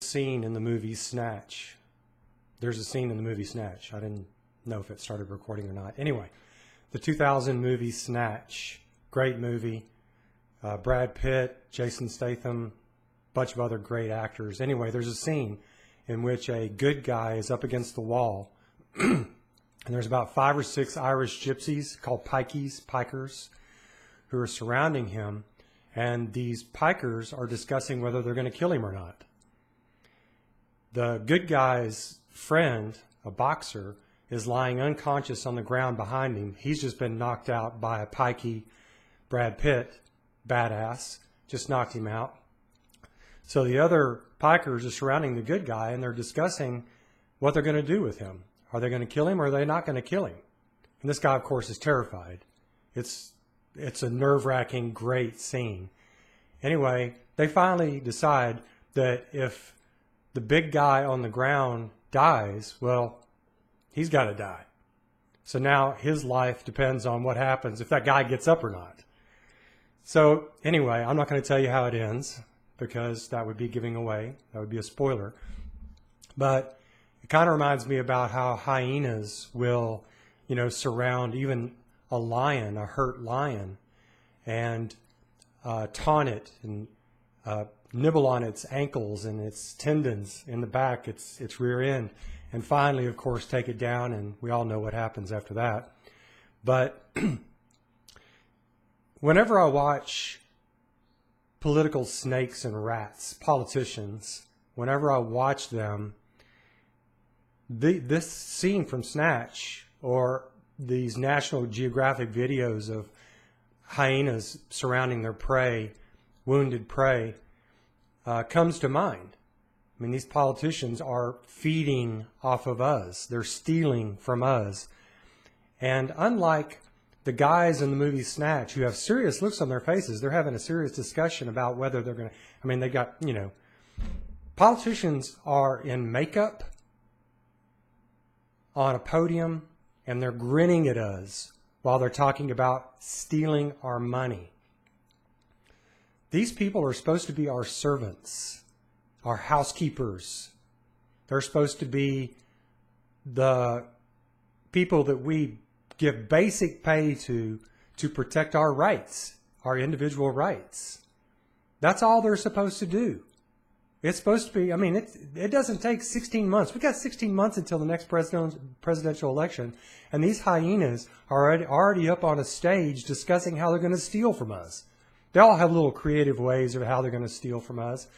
Scene in the movie Snatch. There's a scene in the movie Snatch. I didn't know if it started recording or not. Anyway, the 2000 movie Snatch. Great movie. Brad Pitt, Jason Statham, bunch of other great actors. Anyway, there's a scene in which a good guy is up against the wall and there's about 5 or 6 Irish gypsies called pikers who are surrounding him, and these pikers are discussing whether they're going to kill him or not. The good guy's friend, a boxer, is lying unconscious on the ground behind him. He's just been knocked out by a pikey. Brad Pitt, badass, just knocked him out. So the other pikers are surrounding the good guy, and they're discussing what they're going to do with him. Are they going to kill him, or are they not going to kill him? And this guy, of course, is terrified. It's a nerve-wracking, great scene. Anyway, they finally decide that if the big guy on the ground dies, well, he's got to die. So now his life depends on what happens if that guy gets up or not. So anyway, I'm not going to tell you how it ends because that would be giving away. That would be a spoiler. But it kind of reminds me about how hyenas will, surround even a lion, a hurt lion, and taunt it and nibble on its ankles and its tendons in the back, its rear end, and finally, of course, take it down, and we all know what happens after that. But whenever I watch political snakes and rats, politicians, whenever I watch them, this scene from Snatch or these National Geographic videos of hyenas surrounding their prey, wounded prey, comes to mind. I mean, these politicians are feeding off of us. They're stealing from us. And unlike the guys in the movie Snatch who have serious looks on their faces, they're having a serious discussion about whether they're going to, they got, politicians are in makeup on a podium and they're grinning at us while they're talking about stealing our money. These people are supposed to be our servants, our housekeepers. They're supposed to be the people that we give basic pay to protect our rights, our individual rights. That's all they're supposed to do. It's supposed to be, it doesn't take 16 months. We've got 16 months until the next presidential election, and these hyenas are already up on a stage discussing how they're going to steal from us. They all have little creative ways of how they're going to steal from us.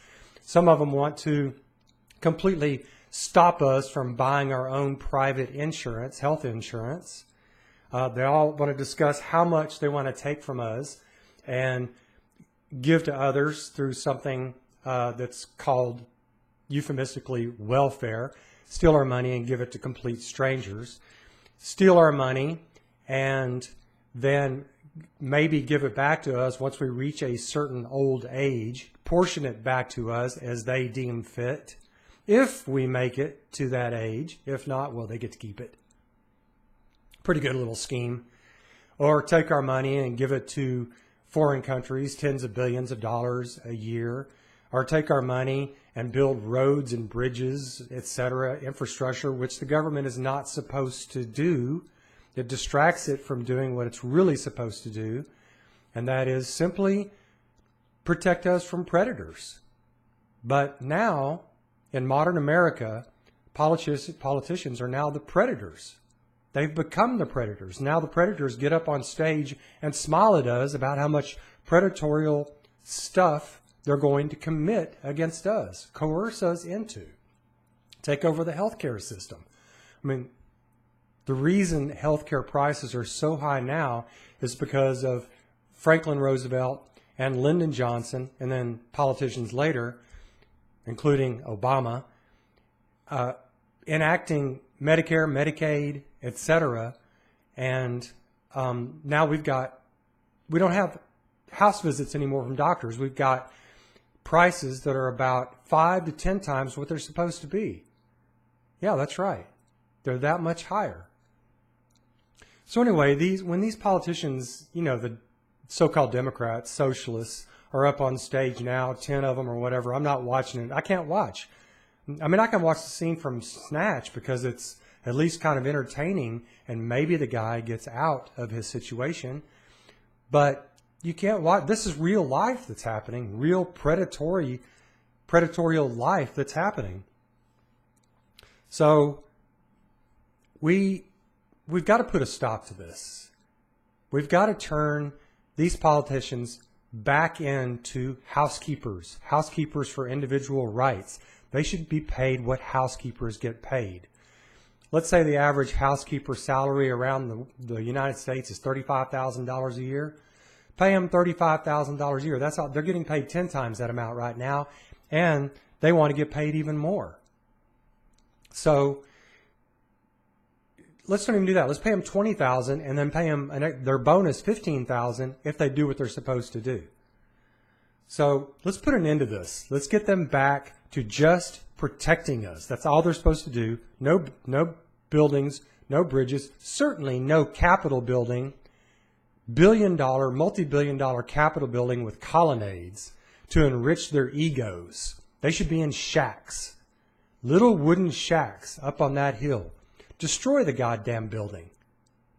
Some of them want to completely stop us from buying our own private insurance, health insurance. They all want to discuss how much they want to take from us and give to others through something that's called euphemistically welfare. Steal our money and give it to complete strangers. Steal our money and then maybe give it back to us once we reach a certain old age, portion it back to us as they deem fit. If we make it to that age, if not, well, they get to keep it. Pretty good little scheme. Or take our money and give it to foreign countries, tens of billions of dollars a year. Or take our money and build roads and bridges, etc., infrastructure, which the government is not supposed to do. It distracts it from doing what it's really supposed to do, and that is simply protect us from predators. But now, in modern America, politicians are now the predators. They've become the predators. Now the predators get up on stage and smile at us about how much predatorial stuff they're going to commit against us, coerce us into, take over the healthcare system. The reason healthcare prices are so high now is because of Franklin Roosevelt and Lyndon Johnson, and then politicians later, including Obama, enacting Medicare, Medicaid, etc. And now we don't have house visits anymore from doctors. We've got prices that are about 5 to 10 times what they're supposed to be. Yeah, that's right. They're that much higher. So anyway, when these politicians, the so-called Democrats, socialists, are up on stage now, 10 of them or whatever, I'm not watching it. I can't watch. I mean, I can watch the scene from Snatch because it's at least kind of entertaining, and maybe the guy gets out of his situation. But you can't watch. This is real life that's happening, real predatorial life that's happening. So we've got to put a stop to this. We've got to turn these politicians back into housekeepers for individual rights. They should be paid what housekeepers get paid. Let's say the average housekeeper salary around the United States is $35,000 a year. Pay them $35,000 a year. That's all. They're getting paid 10 times that amount right now, and they want to get paid even more. So let's not even do that. Let's pay them $20,000 and then pay them their bonus $15,000 if they do what they're supposed to do. So let's put an end to this. Let's get them back to just protecting us. That's all they're supposed to do. No buildings, no bridges, certainly no Capitol building, billion-dollar, multi-billion-dollar Capitol building with colonnades to enrich their egos. They should be in shacks, little wooden shacks up on that hill. Destroy the goddamn building.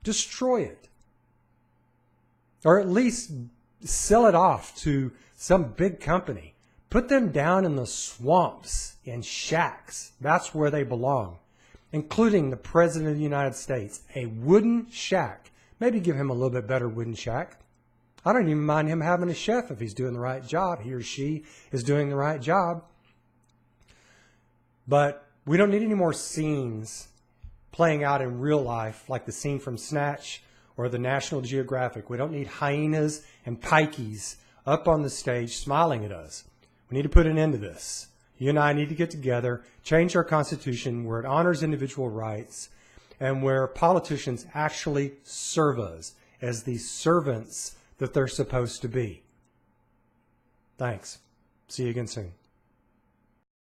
Destroy it. Or at least sell it off to some big company. Put them down in the swamps, in shacks. That's where they belong, including the President of the United States. A wooden shack. Maybe give him a little bit better wooden shack. I don't even mind him having a chef if he's doing the right job. He or she is doing the right job. But we don't need any more scenes playing out in real life like the scene from Snatch or the National Geographic. We don't need hyenas and pikeys up on the stage smiling at us. We need to put an end to this. You and I need to get together, change our Constitution where it honors individual rights and where politicians actually serve us as the servants that they're supposed to be. Thanks. See you again soon.